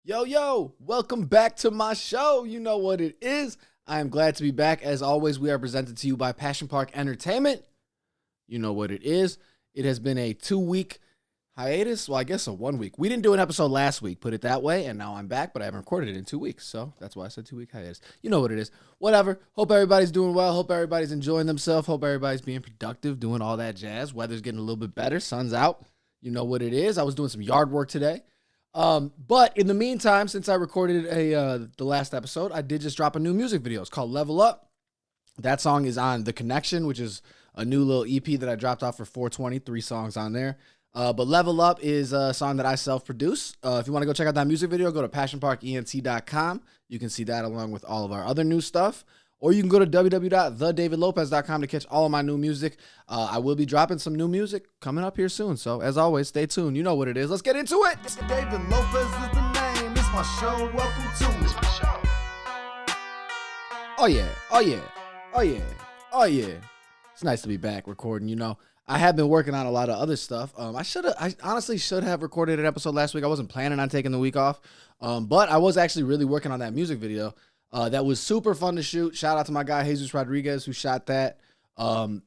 Yo, welcome back to my show. You know what it is. I am glad to be back. As always, we are presented to you by Passion Park Entertainment. You know what it is. It has been a 2-week hiatus. Well, I guess a 1 week. We didn't do an episode last week, put it that way, and now I'm back, but I haven't recorded it in 2 weeks, so that's why I said 2-week hiatus. You know what it is. Whatever. Hope everybody's doing well. Hope everybody's enjoying themselves. Hope everybody's being productive, doing all that jazz. Weather's getting a little bit better. Sun's out. You know what it is. I was doing some yard work today. But in the meantime, since I recorded the last episode, I did just drop a new music video. It's called Level Up. That song is on The Connection, which is a new little EP that I dropped off for 420, 3 songs on there. But Level Up is a song that I self-produce. If you want to go check out that music video, go to passionparkent.com. You can see that along with all of our other new stuff. Or you can go to www.thedavidlopez.com to catch all of my new music. I will be dropping some new music coming up here soon. So, as always, stay tuned. You know what it is. Let's get into it. David Lopez is the name. It's my show. Welcome to it. Oh, yeah. It's nice to be back recording, you know. I have been working on a lot of other stuff. I honestly should have recorded an episode last week. I wasn't planning on taking the week off. But I was actually really working on that music video. That was super fun to shoot. Shout out to my guy, Jesus Rodriguez, who shot that.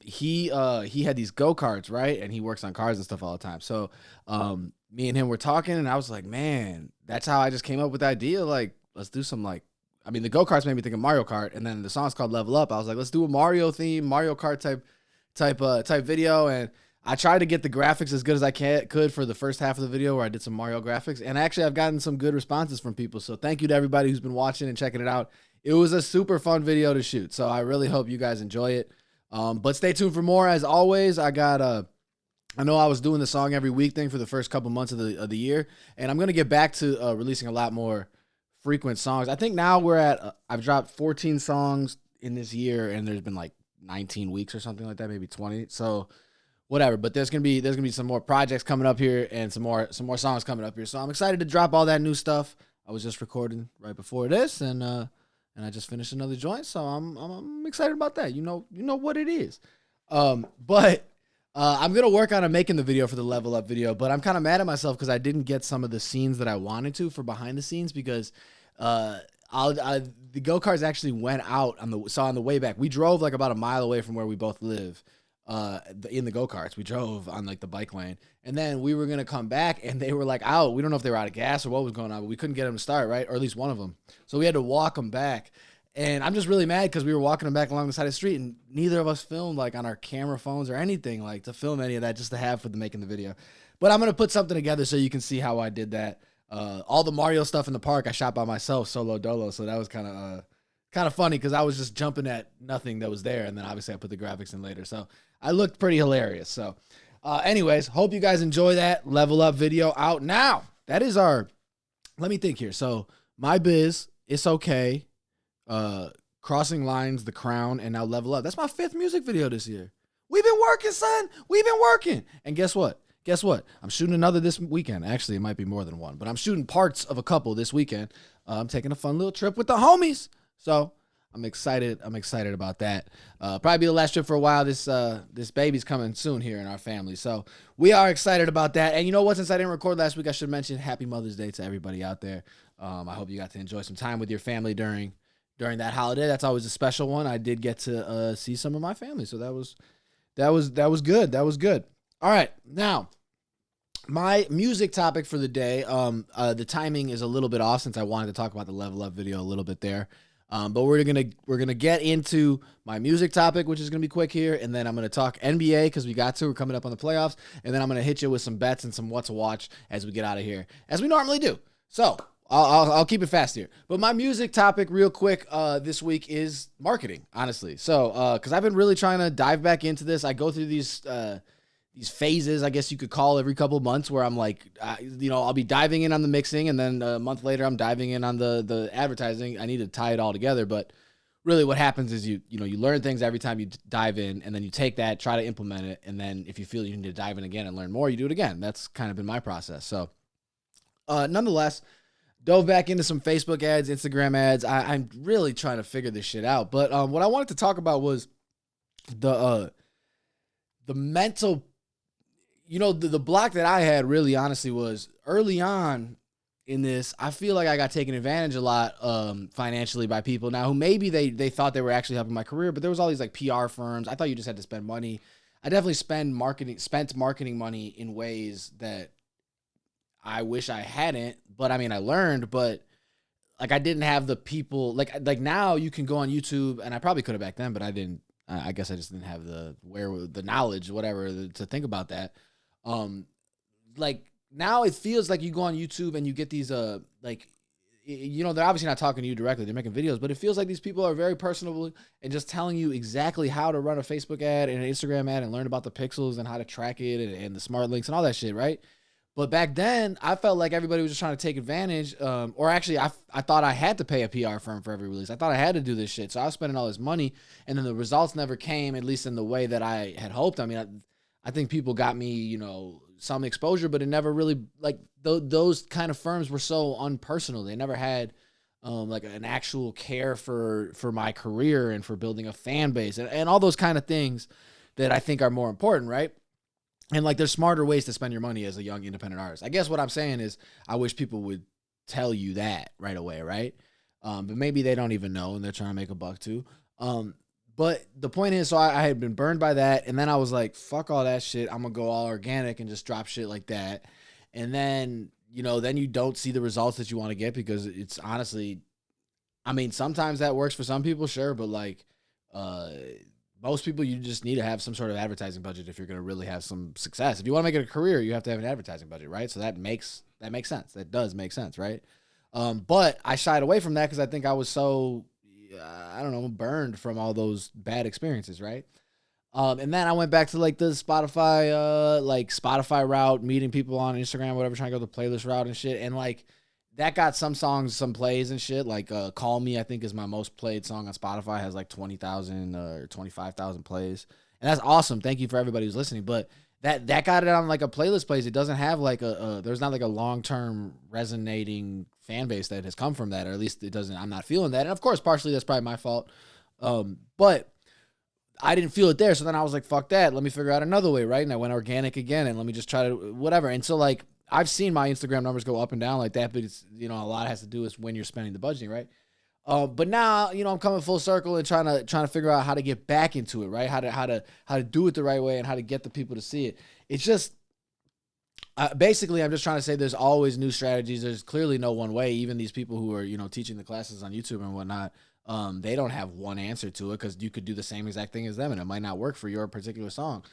He had these go-karts, right? And he works on cars and stuff all the time. So, me and him were talking, and I was like, man, that's how I just came up with the idea. Like, let's do some, the go-karts made me think of Mario Kart, and then the song's called Level Up. I was like, let's do a Mario theme, Mario Kart type video, and I tried to get the graphics as good as I could for the first half of the video where I did some Mario graphics, and actually I've gotten some good responses from people, so thank you to everybody who's been watching and checking it out. It was a super fun video to shoot, so I really hope you guys enjoy it. But stay tuned for more. As always, I know I was doing the song every week thing for the first couple months of the year, and I'm going to get back to releasing a lot more frequent songs. I think now I've dropped 14 songs in this year, and there's been like 19 weeks or something like that, maybe 20. So whatever, but there's gonna be some more projects coming up here and some more songs coming up here. So I'm excited to drop all that new stuff. I was just recording right before this, and I just finished another joint, so I'm excited about that. You know what it is. But I'm gonna work on making the video for the Level Up video, but I'm kind of mad at myself because I didn't get some of the scenes that I wanted to for behind the scenes because the go-karts actually went out on the way back. We drove like about a mile away from where we both live. In the go-karts, we drove on like the bike lane, and then we were gonna come back, and they were like out. We don't know if they were out of gas or what was going on, but we couldn't get them to start, right? Or at least one of them. So we had to walk them back, and I'm just really mad because we were walking them back along the side of the street, and neither of us filmed like on our camera phones or anything like to film any of that just to have for making the video. But I'm gonna put something together so you can see how I did that. All the Mario stuff in the park I shot by myself, solo dolo, so that was kind of funny because I was just jumping at nothing that was there, and then obviously I put the graphics in later, so I looked pretty hilarious. So anyways, hope you guys enjoy that Level Up video out now. That is let me think here. So My Biz, It's Okay, Crossing Lines, The Crown, and now Level Up. That's my 5th music video this year. We've been working, son. We've been working. And guess what? I'm shooting another this weekend. Actually, it might be more than one, but I'm shooting parts of a couple this weekend. I'm taking a fun little trip with the homies. So I'm excited. About that. Probably be the last trip for a while. This baby's coming soon here in our family. So we are excited about that. And you know what? Since I didn't record last week, I should mention Happy Mother's Day to everybody out there. I hope you got to enjoy some time with your family during that holiday. That's always a special one. I did get to see some of my family. So that was good. That was good. All right. Now, my music topic for the day, the timing is a little bit off since I wanted to talk about the Level Up video a little bit there. But we're gonna get into my music topic, which is gonna be quick here, and then I'm gonna talk NBA because we're coming up on the playoffs, and then I'm gonna hit you with some bets and some what to watch as we get out of here, as we normally do. So I'll keep it fast here. But my music topic, real quick, this week is marketing, honestly. So because I've been really trying to dive back into this, I go through these phases, I guess you could call, every couple of months where I'm like, I'll be diving in on the mixing, and then a month later I'm diving in on the advertising. I need to tie it all together, but really what happens is you learn things every time you dive in, and then you take that, try to implement it, and then if you feel you need to dive in again and learn more, you do it again. That's kind of been my process. So nonetheless, dove back into some Facebook ads, Instagram ads. I'm really trying to figure this shit out. But what I wanted to talk about was the mental, the block that I had really honestly was early on. in this, I feel like I got taken advantage a lot financially by people now who maybe they thought they were actually helping my career, but there was all these like PR firms. I thought you just had to spend money. I definitely spent marketing money in ways that I wish I hadn't, but I mean I learned, but like I didn't have the people like now you can go on YouTube, and I probably could have back then, but I didn't. I guess I just didn't have the knowledge, whatever, to think about that. Um, like now it feels like you go on YouTube and you get these like they're obviously not talking to you directly, they're making videos, but it feels like these people are very personable and just telling you exactly how to run a Facebook ad and an Instagram ad and learn about the pixels and how to track it and the smart links and all that shit, right? But back then, I felt like everybody was just trying to take advantage. Or actually, I thought I had to pay a PR firm for every release. I thought I had to do this shit. So I was spending all this money, and then the results never came, at least in the way that I had hoped. I mean, I think people got me, some exposure, but it never really, like, those kind of firms were so unpersonal. They never had, like, an actual care for my career and for building a fan base and all those kind of things that I think are more important, right? And like, there's smarter ways to spend your money as a young independent artist. I guess what I'm saying is I wish people would tell you that right away, right? But maybe they don't even know and they're trying to make a buck too. But the point is, so I had been burned by that. And then I was like, fuck all that shit. I'm going to go all organic and just drop shit like that. And then, then you don't see the results that you want to get because it's honestly, I mean, sometimes that works for some people, sure. But like, most people, you just need to have some sort of advertising budget if you're going to really have some success. If you want to make it a career, you have to have an advertising budget, right? So that makes sense. That does make sense, right? But I shied away from that because I think I was so, I don't know, burned from all those bad experiences, right? And then I went back to like the Spotify route, meeting people on Instagram, whatever, trying to go the playlist route and shit. And like, that got some songs, some plays and shit. Like Call Me, I think, is my most played song on Spotify. Has like 20,000 or 25,000 plays. And that's awesome. Thank you for everybody who's listening. But that got it on like a playlist plays. It doesn't have like there's not like a long-term resonating fan base that has come from that. Or at least it doesn't, I'm not feeling that. And of course, partially that's probably my fault. But I didn't feel it there. So then I was like, fuck that. Let me figure out another way, right? And I went organic again and let me just try to whatever. And so like, I've seen my Instagram numbers go up and down like that, but it's, a lot has to do with when you're spending the budgeting, right? But now, I'm coming full circle and trying to figure out how to get back into it, right? How to do it the right way and how to get the people to see it. It's just, basically, I'm just trying to say there's always new strategies. There's clearly no one way. Even these people who are, teaching the classes on YouTube and whatnot, they don't have one answer to it because you could do the same exact thing as them and it might not work for your particular song.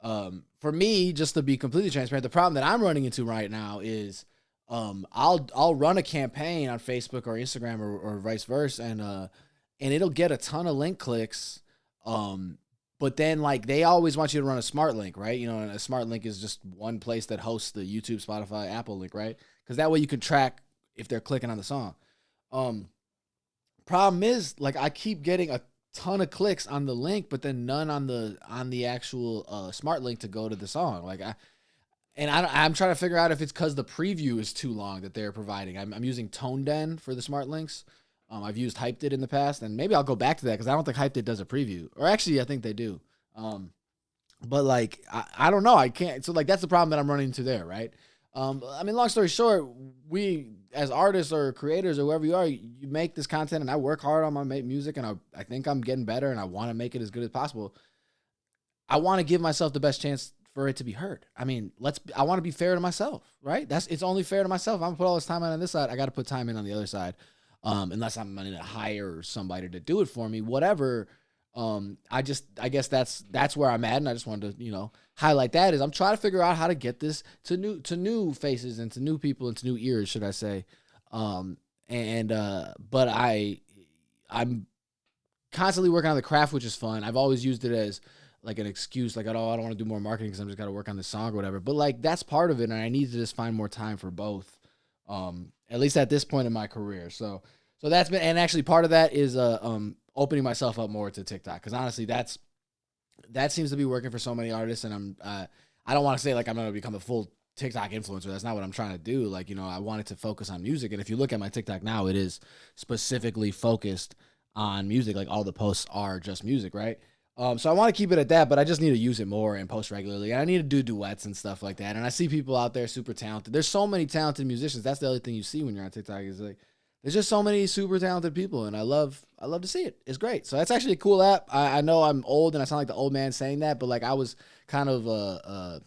For me, just to be completely transparent, the problem that I'm running into right now is, I'll run a campaign on Facebook or Instagram or vice versa, and it'll get a ton of link clicks. But then like they always want you to run a smart link, right? And a smart link is just one place that hosts the YouTube, Spotify, Apple link, right? Because that way you can track if they're clicking on the song. Problem is, like, I keep getting a ton of clicks on the link, but then none on the actual smart link to go to the song. Like I'm trying to figure out if it's because the preview is too long that they're providing. I'm using ToneDen for the smart links. I've used Hyped It in the past, and maybe I'll go back to that because I don't think Hyped It does a preview. Or actually, I think they do. But like I don't know. I can't. So like that's the problem that I'm running into there, right? I mean, long story short, we as artists or creators or whoever you are, you make this content, and I work hard on my music, and I think I'm getting better, and I want to make it as good as possible. I want to give myself the best chance for it to be heard. I mean, I want to be fair to myself, right? It's only fair to myself. I'm gonna put all this time in on this side. I got to put time in on the other side. Unless I'm going to hire somebody to do it for me, whatever. I guess that's where I'm at. And I just wanted to, highlight that is I'm trying to figure out how to get this to new faces and to new people and to new ears, should I say. But I'm constantly working on the craft, which is fun. I've always used it as like an excuse, like, oh, I don't want to do more marketing because I'm just got to work on this song or whatever. But like, that's part of it. And I need to just find more time for both. At least at this point in my career. So that's been, and actually part of that is, opening myself up more to TikTok. Cause honestly, that seems to be working for so many artists. And I don't want to say like I'm going to become a full TikTok influencer. That's not what I'm trying to do. Like, I wanted to focus on music. And if you look at my TikTok now, it is specifically focused on music. Like all the posts are just music. Right. So I want to keep it at that, but I just need to use it more and post regularly. And I need to do duets and stuff like that. And I see people out there super talented. There's so many talented musicians. That's the other thing you see when you're on TikTok is like, there's just so many super talented people, and I love to see it. It's great. So that's actually a cool app. I know I'm old and I sound like the old man saying that, but like I was kind of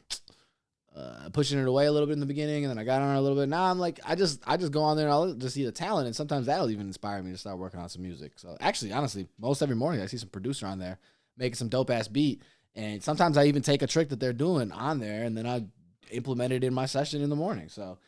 pushing it away a little bit in the beginning, and then I got on it a little bit. Now I'm like, I just go on there and I'll just see the talent, and sometimes that'll even inspire me to start working on some music. So actually, honestly, most every morning I see some producer on there making some dope ass beat, and sometimes I even take a trick that they're doing on there, and then I implement it in my session in the morning. So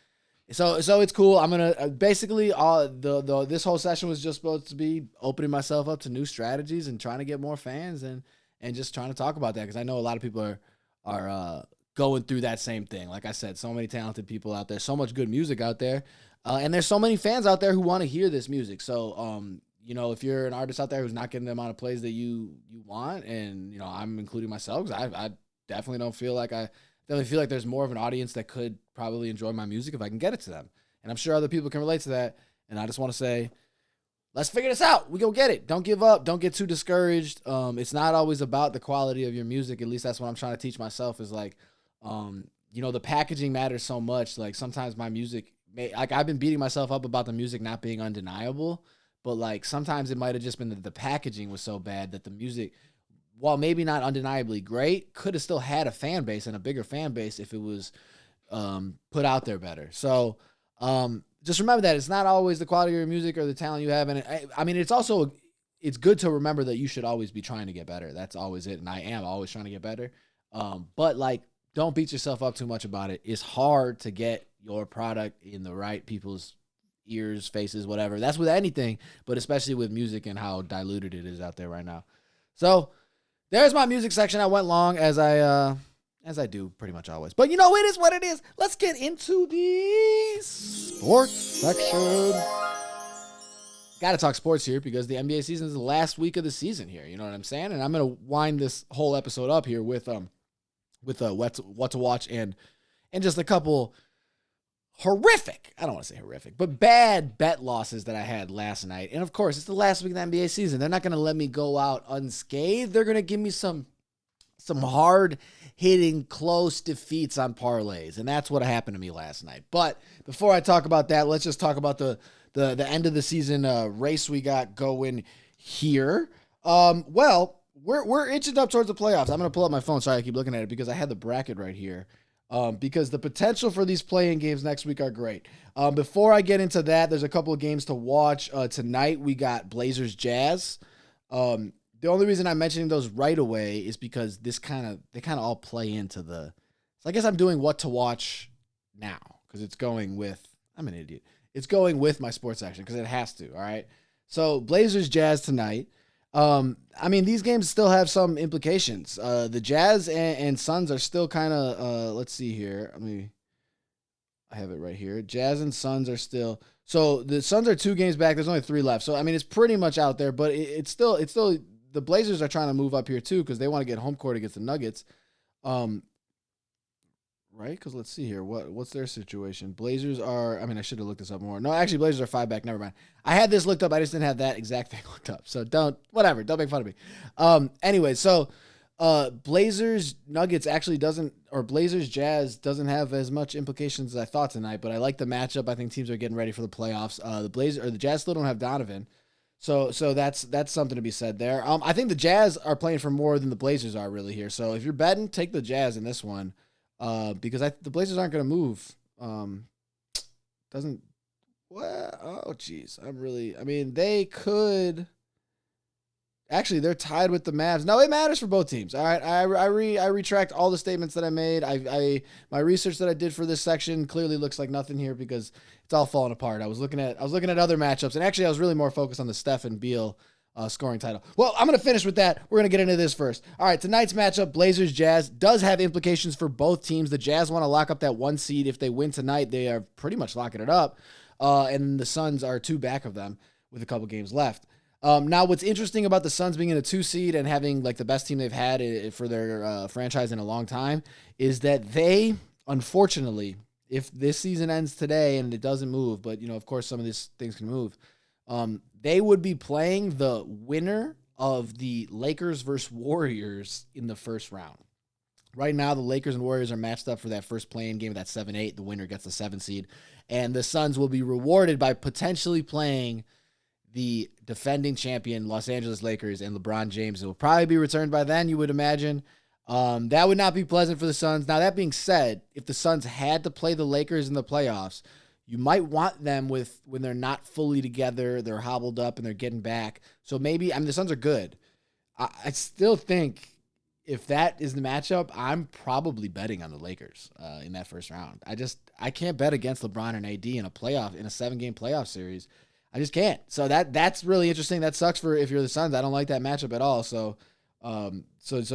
it's cool. I'm gonna basically this whole session was just supposed to be opening myself up to new strategies and trying to get more fans and just trying to talk about that because I know a lot of people are going through that same thing. Like I said, so many talented people out there, so much good music out there, and there's so many fans out there who want to hear this music. So if you're an artist out there who's not getting the amount of plays that you want, and I'm including myself because I definitely don't feel like there's more of an audience that could probably enjoy my music if I can get it to them. And I'm sure other people can relate to that. And I just want to say, let's figure this out. We go get it. Don't give up. Don't get too discouraged. It's not always about the quality of your music. At least that's what I'm trying to teach myself is like, the packaging matters so much. Like sometimes my music, I've been beating myself up about the music not being undeniable, but like sometimes it might have just been that the packaging was so bad that the music, while maybe not undeniably great, could have still had a fan base and a bigger fan base if it was put out there better. So just remember that it's not always the quality of your music or the talent you have. And it's good to remember that you should always be trying to get better. That's always it. And I am always trying to get better. But like, don't beat yourself up too much about it. It's hard to get your product in the right people's ears, faces, whatever. That's with anything, but especially with music and how diluted it is out there right now. So there's my music section. I went long as I do pretty much always. But it is what it is. Let's get into the sports section. Got to talk sports here because the NBA season is the last week of the season here. You know what I'm saying? And I'm going to wind this whole episode up here with what to watch and just a couple horrific, I don't want to say horrific, but bad bet losses that I had last night. And of course, it's the last week of the NBA season. They're not going to let me go out unscathed. They're going to give me some hard hitting close defeats on parlays. And that's what happened to me last night. But before I talk about that, let's just talk about the end of the season race we got going here. Well, we're inching up towards the playoffs. I'm going to pull up my phone. Sorry, I keep looking at it because I had the bracket right here. Because the potential for these play-in games next week are great. Before I get into that, there's a couple of games to watch. Tonight we got Blazers Jazz. The only reason I'm mentioning those right away is because they kind of all play into the. So I guess I'm doing what to watch now because it's going with. I'm an idiot. It's going with my sports section because it has to. All right. So Blazers Jazz tonight. These games still have some implications. The Jazz and Suns are still kind of, let's see here. I have it right here. Jazz and Suns are still, so the Suns are 2 games back. There's only 3 left. So, it's pretty much out there, but it's still, the Blazers are trying to move up here too, because they want to get home court against the Nuggets. Right? Because let's see here. What's their situation? Blazers are, I should have looked this up more. No, actually, Blazers are 5 back. Never mind. I had this looked up. I just didn't have that exact thing looked up. So don't make fun of me. Anyway, so Blazers Nuggets actually doesn't, or Blazers Jazz doesn't have as much implications as I thought tonight, but I like the matchup. I think teams are getting ready for the playoffs. The Jazz still don't have Donovan. So that's something to be said there. I think the Jazz are playing for more than the Blazers are really here. So if you're betting, take the Jazz in this one. Because the Blazers aren't going to move. They could. Actually, they're tied with the Mavs. No, it matters for both teams. All right, I retract all the statements that I made. My research that I did for this section clearly looks like nothing here because it's all falling apart. I was looking at other matchups, and actually, I was really more focused on the Steph and Beal scoring title. Well, I'm going to finish with that. We're going to get into this first. All right, tonight's matchup, Blazers-Jazz, does have implications for both teams. The Jazz want to lock up that 1 seed. If they win tonight, they are pretty much locking it up. And the Suns are 2 back of them with a couple games left. Now, what's interesting about the Suns being in a 2 seed and having like the best team they've had for their franchise in a long time is that they, unfortunately, if this season ends today and it doesn't move, but, of course, some of these things can move, they would be playing the winner of the Lakers versus Warriors in the first round. Right now, the Lakers and Warriors are matched up for that first play-in game of that 7-8. The winner gets the 7 seed. And the Suns will be rewarded by potentially playing the defending champion Los Angeles Lakers and LeBron James. It will probably be returned by then, you would imagine. That would not be pleasant for the Suns. Now, that being said, if the Suns had to play the Lakers in the playoffs, you might want them when they're not fully together, they're hobbled up, and they're getting back. So maybe, the Suns are good. I still think if that is the matchup, I'm probably betting on the Lakers in that first round. I can't bet against LeBron and AD in a 7-game playoff series. I just can't. So that's really interesting. That sucks for if you're the Suns. I don't like that matchup at all. So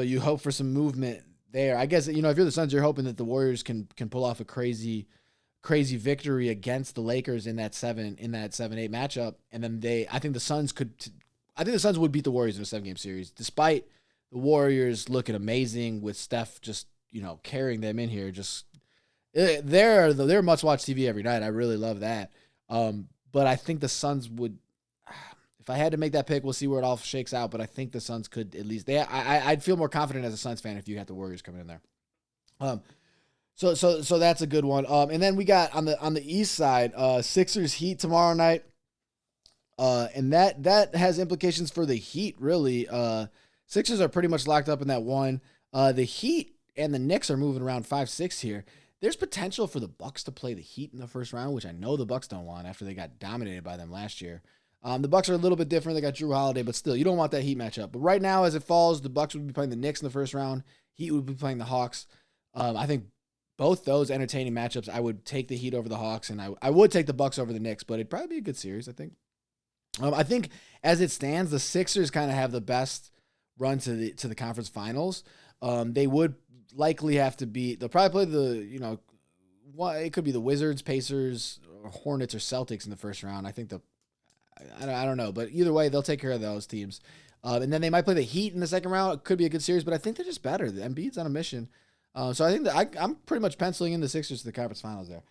you hope for some movement there. I guess, if you're the Suns, you're hoping that the Warriors can pull off a crazy victory against the Lakers in that 7-8 matchup. And then I think the Suns would beat the Warriors in a 7-game series, despite the Warriors looking amazing with Steph just, carrying them in here. They're must-watch TV every night. I really love that. But I think the Suns would, if I had to make that pick, we'll see where it all shakes out. But I think the Suns could at least, I'd feel more confident as a Suns fan if you had the Warriors coming in there. So that's a good one. And then we got on the East side, Sixers Heat tomorrow night. And that has implications for the Heat, really. Sixers are pretty much locked up in that one. The Heat and the Knicks are moving around 5-6 here. There's potential for the Bucks to play the Heat in the first round, which I know the Bucks don't want after they got dominated by them last year. The Bucks are a little bit different. They got Drew Holiday, but still, you don't want that Heat matchup. But right now, as it falls, the Bucks would be playing the Knicks in the first round. Heat would be playing the Hawks. I think both those entertaining matchups, I would take the Heat over the Hawks, and I would take the Bucks over the Knicks, but it'd probably be a good series, I think. I think as it stands, the Sixers kind of have the best run to the conference finals. They would likely have to beat. They'll probably play it could be the Wizards, Pacers, or Hornets, or Celtics in the first round. I think I don't know, but either way, they'll take care of those teams. And then they might play the Heat in the second round. It could be a good series, but I think they're just better. The Embiid's on a mission. So I think that I'm pretty much penciling in the Sixers to the conference finals there.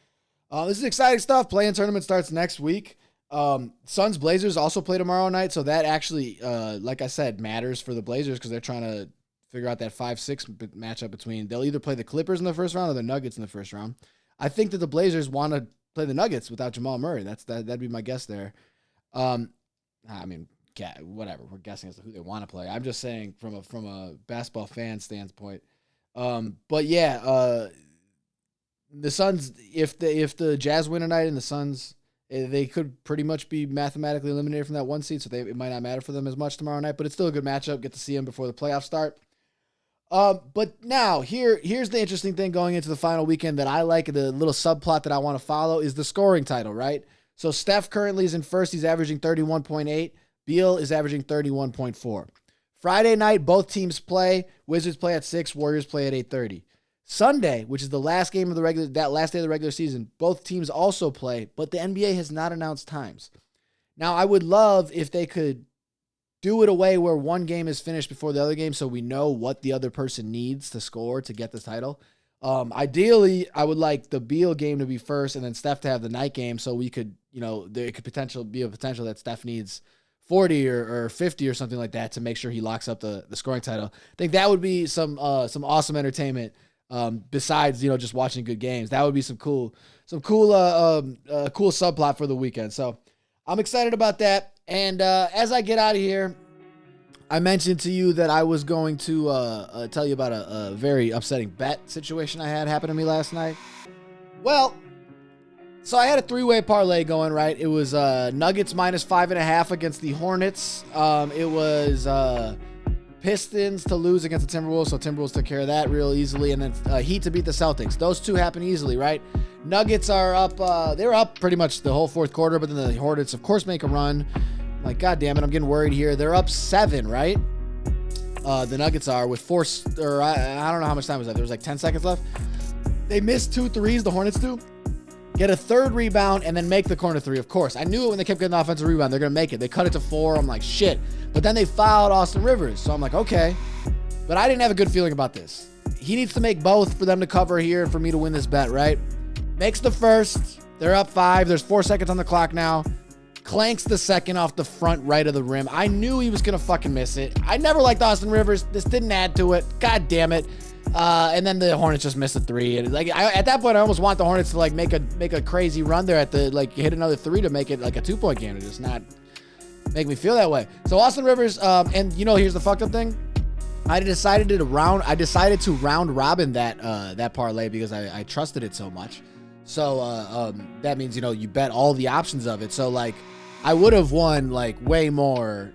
This is exciting stuff. Play-in tournament starts next week. Suns Blazers also play tomorrow night, so that actually, like I said, matters for the Blazers because they're trying to figure out that 5-6 matchup between. They'll either play the Clippers in the first round or the Nuggets in the first round. I think that the Blazers want to play the Nuggets without Jamal Murray. That'd be my guess there. Whatever. We're guessing as to who they want to play. I'm just saying from a basketball fan standpoint. But yeah, the Suns, if the Jazz win tonight and the Suns, they could pretty much be mathematically eliminated from that 1 seed, so it might not matter for them as much tomorrow night, but it's still a good matchup. Get to see them before the playoffs start. But now, here's the interesting thing going into the final weekend that I like, the little subplot that I want to follow is the scoring title, right? So Steph currently is in first. He's averaging 31.8. Beal is averaging 31.4. Friday night, both teams play. Wizards play at 6. Warriors play at 8:30. Sunday, which is the last game of that last day of the regular season, both teams also play, but the NBA has not announced times. Now, I would love if they could do it a way where one game is finished before the other game so we know what the other person needs to score to get the title. Ideally, I would like the Beal game to be first and then Steph to have the night game so we could, there could be a potential that Steph needs 40 or 50 or something like that to make sure he locks up the scoring title. I think that would be some awesome entertainment. Besides, just watching good games, that would be some cool subplot for the weekend. So I'm excited about that. And as I get out of here, I mentioned to you that I was going to tell you about a very upsetting bet situation I had happen to me last night. Well, so I had a 3-way parlay going, right? It was Nuggets minus 5.5 against the Hornets. It was Pistons to lose against the Timberwolves, so Timberwolves took care of that real easily, and then Heat to beat the Celtics. Those two happen easily, right? Nuggets are up, they were up pretty much the whole fourth quarter, but then the Hornets, of course, make a run. I'm like, God damn it, I'm getting worried here. They're up 7, right? The Nuggets are with I don't know how much time was left. There was like 10 seconds left. They missed 2 threes, the Hornets do. Get a third rebound and then make the corner 3, of course. I knew it when they kept getting the offensive rebound. They're going to make it. They cut it to 4. I'm like, shit. But then they fouled Austin Rivers. So I'm like, okay. But I didn't have a good feeling about this. He needs to make both for them to cover here and for me to win this bet, right? Makes the first. They're up 5. There's 4 seconds on the clock now. clanks the second off the front right of the rim. I knew he was going to fucking miss it. I never liked Austin Rivers. This didn't add to it. God damn it. And then the Hornets just missed a three. And like at that point, I almost want the Hornets to like make a crazy run there at the like hit another three to make it like a 2-point game. To just not make me feel that way. So Austin Rivers, and here's the fucked up thing. I decided to round robin that parlay because I trusted it so much. So that means you bet all the options of it. So like I would have won like way more.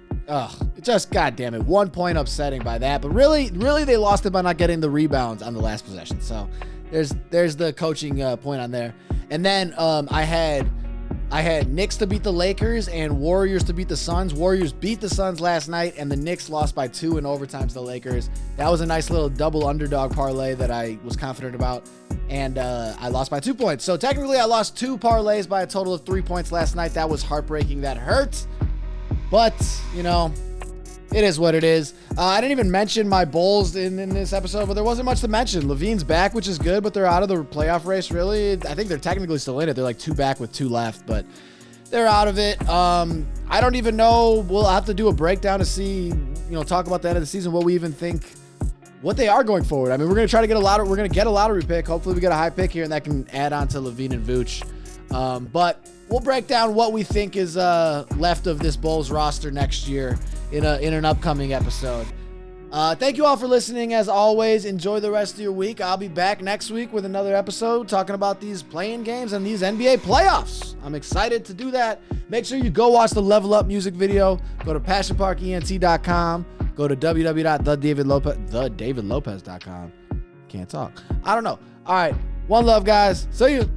Just goddamn it, 1 point upsetting by that. But really they lost it by not getting the rebounds on the last possession. So there's the coaching point on there. And then I had Knicks to beat the Lakers and Warriors to beat the Suns. Warriors beat the Suns last night, and the Knicks lost by 2 in overtime to the Lakers. That was a nice little double underdog parlay that I was confident about, and I lost by 2 points. So technically, I lost 2 parlays by a total of 3 points last night. That was heartbreaking. That hurt, but it is what it is. I didn't even mention my Bulls in this episode, but there wasn't much to mention. Levine's back, which is good, but they're out of the playoff race, really. I think they're technically still in it. They're like 2 back with 2 left, but they're out of it. I don't even know. We'll have to do a breakdown to see, talk about the end of the season, what we even think, what they are going forward. I mean, we're going to try to get we're going to get a lottery pick. Hopefully we get a high pick here, and that can add on to Levine and Vooch. But we'll break down what we think is left of this Bulls roster next year in an upcoming episode. Thank you all for listening. As always, enjoy the rest of your week. I'll be back next week with another episode talking about these playing games and these NBA playoffs. I'm excited to do that. Make sure you go watch the Level Up music video. Go to passionparkent.com. Go to www.thedavidlopez.com. Can't talk. I don't know. All right. One love, guys. See you.